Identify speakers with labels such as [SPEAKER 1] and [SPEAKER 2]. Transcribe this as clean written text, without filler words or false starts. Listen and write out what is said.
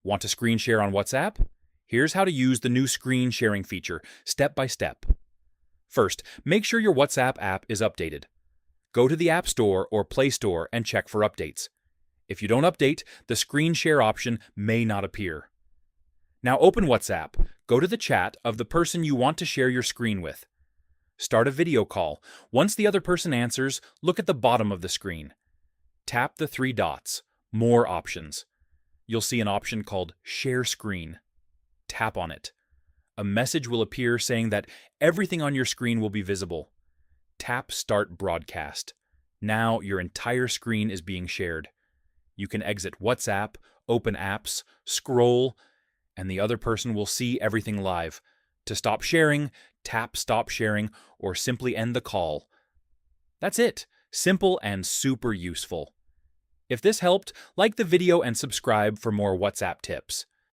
[SPEAKER 1] Want to screen share on WhatsApp? Here's how to use the new screen sharing feature, step by step. First, make sure your WhatsApp app is updated. Go to the App Store or Play Store and check for updates. If you don't update, the screen share option may not appear. Now open WhatsApp, go to the chat of the person you want to share your screen with. Start a video call. Once the other person answers, look at the bottom of the screen. Tap the three dots, More Options. You'll see an option called Share Screen. Tap on it. A message will appear saying that everything on your screen will be visible. Tap Start Broadcast. Now your entire screen is being shared. You can exit WhatsApp, open apps, scroll, and the other person will see everything live. To stop sharing, tap Stop Sharing or simply end the call. That's it. Simple and super useful. If this helped, like the video and subscribe for more WhatsApp tips.